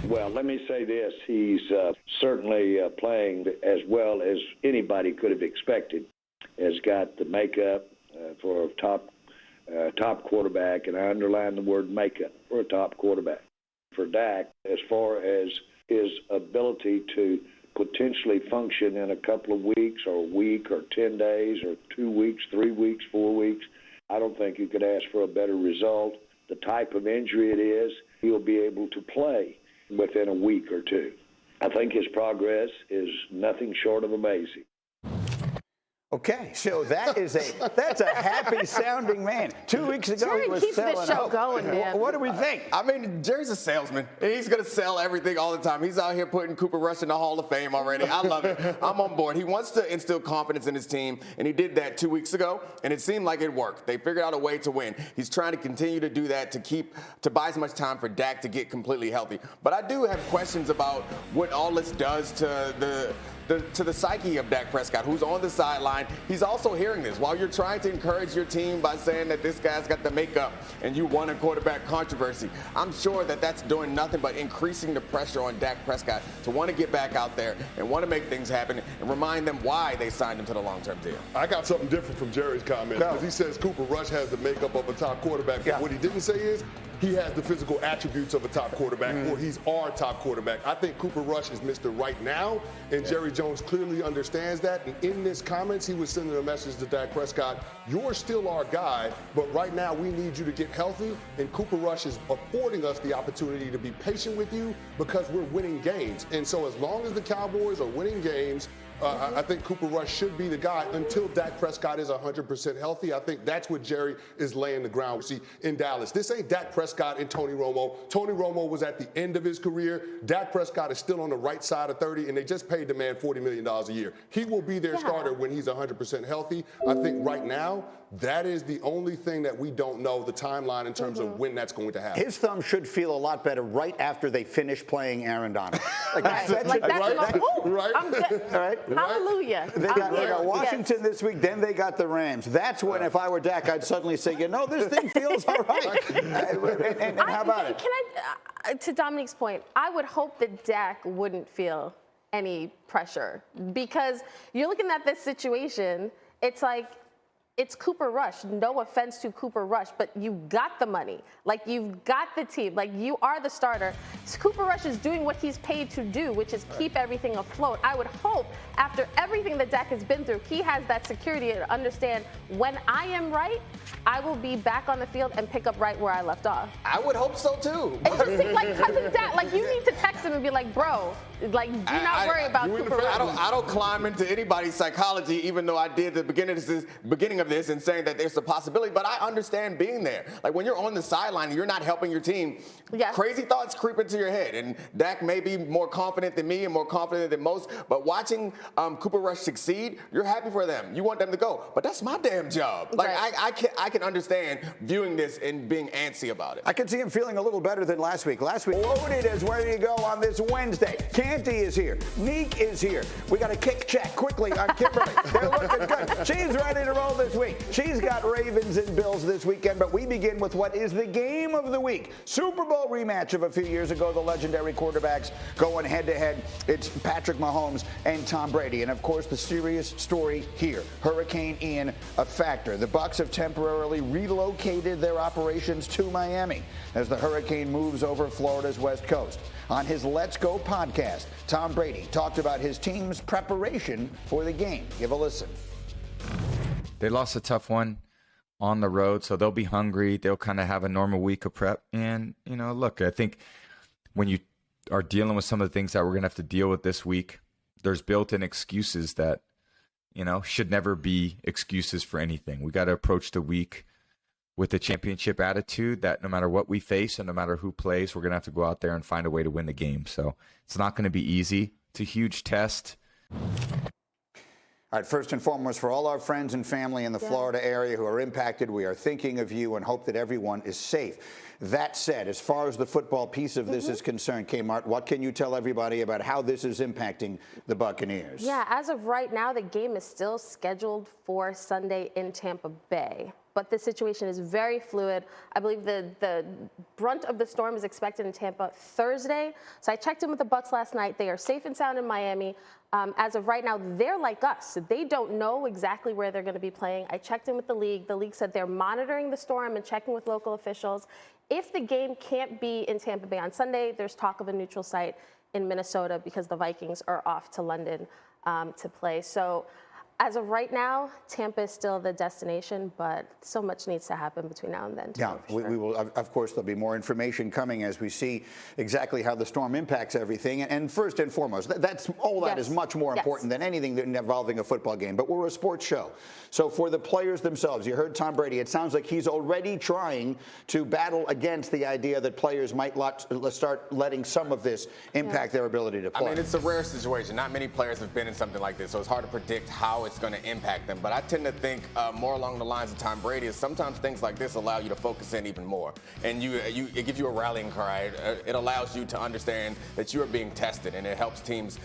Well, let me say this. He's certainly playing as well as anybody could have expected. Has got the makeup for a top quarterback, and I underline the word makeup for a top quarterback. For Dak, as far as his ability to potentially function in a couple of weeks or a week or 10 days or 2 weeks, 3 weeks, 4 weeks, I don't think you could ask for a better result. The type of injury it is, he'll be able to play within a week or two. I think his progress is nothing short of amazing. Okay, so that's a happy-sounding man. 2 weeks ago, Jerry he was keeps selling this show hope. going, man. What do we think? I mean, Jerry's a salesman, and he's going to sell everything all the time. He's out here putting Cooper Rush in the Hall of Fame already. I love it. I'm on board. He wants to instill confidence in his team, and he did that 2 weeks ago, and it seemed like it worked. They figured out a way to win. He's trying to continue to do that to buy as much time for Dak to get completely healthy. But I do have questions about what all this does to the psyche of Dak Prescott, who's on the sideline. He's also hearing this. While you're trying to encourage your team by saying that this guy's got the makeup and you won a quarterback controversy, I'm sure that that's doing nothing but increasing the pressure on Dak Prescott to want to get back out there and want to make things happen and remind them why they signed him to the long-term deal. I got something different from Jerry's comment because he says Cooper Rush has the makeup of a top quarterback. But what he didn't say is he has the physical attributes of a top quarterback, or he's our top quarterback. I think Cooper Rush is Mr. Right Now, and Jerry Jones clearly understands that. And in his comments, he was sending a message to Dak Prescott, you're still our guy, but right now we need you to get healthy, and Cooper Rush is affording us the opportunity to be patient with you because we're winning games. And so as long as the Cowboys are winning games, I think Cooper Rush should be the guy until Dak Prescott is 100% healthy. I think that's what Jerry is laying the ground. See, in Dallas, this ain't Dak Prescott and Tony Romo. Tony Romo was at the end of his career. Dak Prescott is still on the right side of 30, and they just paid the man $40 million a year. He will be their starter when he's 100% healthy. I think right now, that is the only thing that we don't know, the timeline in terms of when that's going to happen. His thumb should feel a lot better right after they finish playing Aaron Donald. Right. I'm good. All right. Hallelujah. They got Washington this week, then they got the Rams. That's when, if I were Dak, I'd suddenly say, this thing feels all right. and how about it? Can I, to Dominique's point, I would hope that Dak wouldn't feel any pressure because you're looking at this situation, it's like, it's Cooper Rush. No offense to Cooper Rush, but you got the money. Like, you've got the team. Like, you are the starter. So Cooper Rush is doing what he's paid to do, which is keep everything afloat. I would hope after everything that Dak has been through, he has that security to understand when I am right, I will be back on the field and pick up right where I left off. I would hope so, too. It just seems like cousin Dak, like, you need to text him and be like, bro, like, do not worry about Cooper Rush. I don't climb into anybody's psychology, even though I did the beginning of this and saying that there's a possibility, but I understand being there. Like, when you're on the sideline and you're not helping your team, crazy thoughts creep into your head. And Dak may be more confident than me and more confident than most, but watching Cooper Rush succeed, you're happy for them. You want them to go. But that's my damn job. Like, I can understand viewing this and being antsy about it. I can see him feeling a little better than last week. Last week, loaded is ready to go on this Wednesday. Canty is here. Neek is here. We got a kick check quickly on Kimberly. They're looking good. She's ready to roll this week. She's got Ravens and Bills this weekend, but we begin with what is the game of the week. Super Bowl rematch of a few years ago. The legendary quarterbacks going head-to-head. It's Patrick Mahomes and Tom Brady. And, of course, the serious story here. Hurricane Ian, a factor. The Bucs have temporarily relocated their operations to Miami as the hurricane moves over Florida's west coast. On his Let's Go podcast, Tom Brady talked about his team's preparation for the game. Give a listen. They lost a tough one on the road, so they'll be hungry. They'll kind of have a normal week of prep. And, look, I think when you are dealing with some of the things that we're going to have to deal with this week, there's built-in excuses that, should never be excuses for anything. We got to approach the week with a championship attitude that no matter what we face and no matter who plays, we're going to have to go out there and find a way to win the game. So it's not going to be easy. It's a huge test. All right, first and foremost, for all our friends and family in the Florida area who are impacted, we are thinking of you and hope that everyone is safe. That said, as far as the football piece of this is concerned, Kmart, what can you tell everybody about how this is impacting the Buccaneers? Yeah, as of right now, the game is still scheduled for Sunday in Tampa Bay. but the situation is very fluid. I believe the brunt of the storm is expected in Tampa Thursday. So I checked in with the Bucs last night. They are safe and sound in Miami. As of right now, they're like us. They don't know exactly where they're going to be playing. I checked in with the league. The league said they're monitoring the storm and checking with local officials. If the game can't be in Tampa Bay on Sunday, there's talk of a neutral site in Minnesota because the Vikings are off to London to play. So as of right now, Tampa is still the destination, but so much needs to happen between now and then. Yeah, we will. Of course, there'll be more information coming as we see exactly how the storm impacts everything. And first and foremost, that is much more important than anything involving a football game. But we're a sports show. So for the players themselves, you heard Tom Brady. It sounds like he's already trying to battle against the idea that players might start letting some of this impact their ability to play. I mean, it's a rare situation. Not many players have been in something like this, so it's hard to predict how it's going to impact them. But I tend to think more along the lines of Tom Brady is sometimes things like this allow you to focus in even more. And it gives you a rallying cry. It allows you to understand that you are being tested, and it helps teams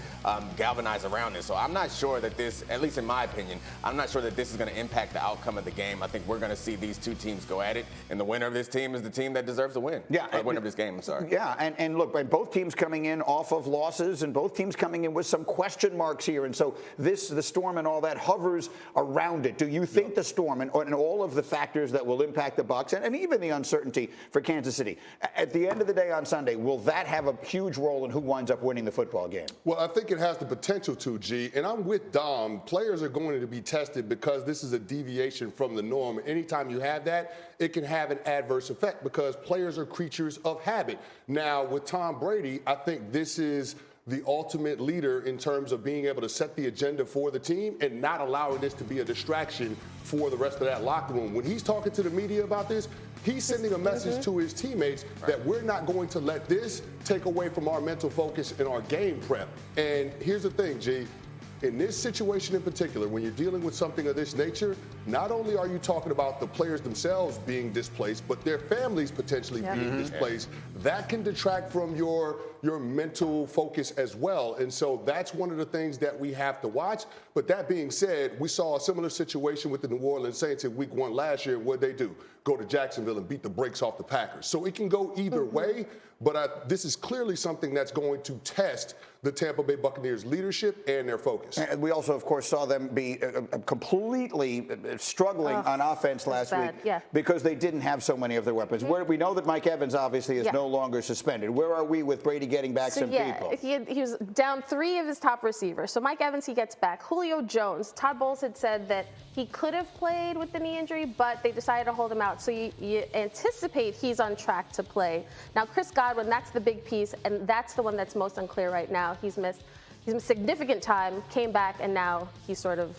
galvanize around this. So I'm not sure that this, at least in my opinion, I'm not sure that this is going to impact the outcome of the game. I think we're going to see these two teams go at it, and the winner of this team is the team that deserves to win. Yeah. The winner of this game, I'm sorry. Yeah, and look, both teams coming in off of losses, and both teams coming in with some question marks here. And so the storm and all that hovers around it. Do you think the storm and all of the factors that will impact the Bucs and even the uncertainty for Kansas City, at the end of the day on Sunday, will that have a huge role in who winds up winning the football game? Well, I think it has the potential to, G. And I'm with Dom. Players are going to be tested because this is a deviation from the norm. Anytime you have that, it can have an adverse effect because players are creatures of habit. Now, with Tom Brady, I think this is the ultimate leader in terms of being able to set the agenda for the team and not allowing this to be a distraction for the rest of that locker room. When he's talking to the media about this, he's sending a message to his teammates that we're not going to let this take away from our mental focus and our game prep. And here's the thing, G. In this situation in particular, when you're dealing with something of this nature, not only are you talking about the players themselves being displaced, but their families potentially being displaced. That can detract from your mental focus as well. And so that's one of the things that we have to watch. But that being said, we saw a similar situation with the New Orleans Saints in week 1 last year. What'd they do? Go to Jacksonville and beat the brakes off the Packers. So it can go either way. But this is clearly something that's going to test the Tampa Bay Buccaneers' leadership and their focus. And we also, of course, saw them be completely struggling on offense last week because they didn't have so many of their weapons. We know that Mike Evans obviously is no longer suspended. Where are we with Brady getting back some people? He was down 3 of his top receivers. So Mike Evans, he gets back. Julio Jones, Todd Bowles had said that he could have played with the knee injury, but they decided to hold him out. So you anticipate he's on track to play. Now, Chris Godwin, that's the big piece, and that's the one that's most unclear right now. He's missed significant time, came back, and now he's sort of,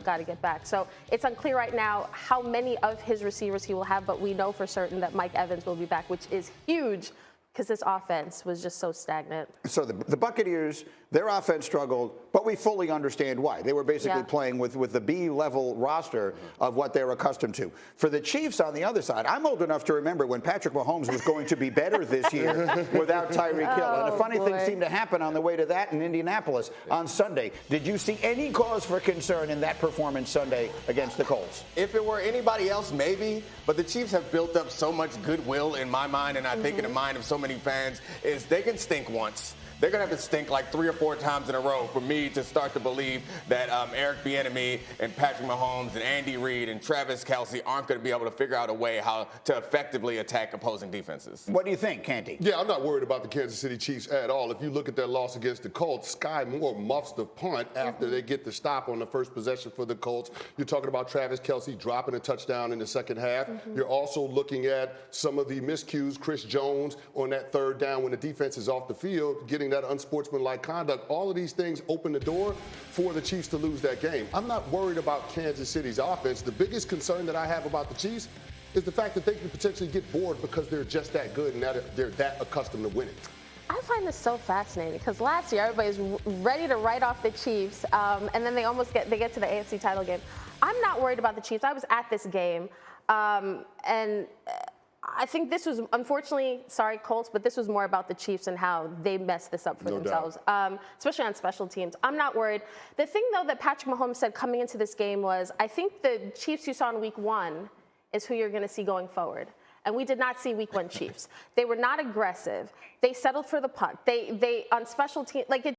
got to get back. So it's unclear right now how many of his receivers he will have, but we know for certain that Mike Evans will be back, which is huge because this offense was just so stagnant. So the Buccaneers, their offense struggled, but we fully understand why. They were basically playing with the B-level roster of what they're accustomed to. For the Chiefs on the other side, I'm old enough to remember when Patrick Mahomes was going to be better this year without Tyreek Hill. And a funny thing seemed to happen on the way to that in Indianapolis on Sunday. Did you see any cause for concern in that performance Sunday against the Colts? If it were anybody else, maybe. But the Chiefs have built up so much goodwill in my mind, and I think in the mind of so many fans, is they can stink once. They're going to have to stink like 3 or 4 times in a row for me to start to believe that Eric Bieniemy and Patrick Mahomes and Andy Reid and Travis Kelce aren't going to be able to figure out a way how to effectively attack opposing defenses. What do you think, Canty? Yeah, I'm not worried about the Kansas City Chiefs at all. If you look at their loss against the Colts, Sky Moore muffs the punt after they get the stop on the first possession for the Colts. You're talking about Travis Kelce dropping a touchdown in the second half. You're also looking at some of the miscues, Chris Jones on that 3rd down when the defense is off the field, getting that unsportsmanlike conduct. All of these things open the door for the Chiefs to lose that game. I'm not worried about Kansas City's offense. The biggest concern that I have about the Chiefs is the fact that they can potentially get bored because they're just that good and they're that accustomed to winning. I find this so fascinating because last year everybody's ready to write off the Chiefs, and then they get to the AFC title game. I'm not worried about the Chiefs. I was at this game, and I think this was, unfortunately, sorry, Colts, but this was more about the Chiefs and how they messed this up for themselves, especially on special teams. I'm not worried. The thing, though, that Patrick Mahomes said coming into this game was, I think the Chiefs you saw in week 1 is who you're going to see going forward. And we did not see week 1 Chiefs. They were not aggressive. They settled for the punt. They on special teams, like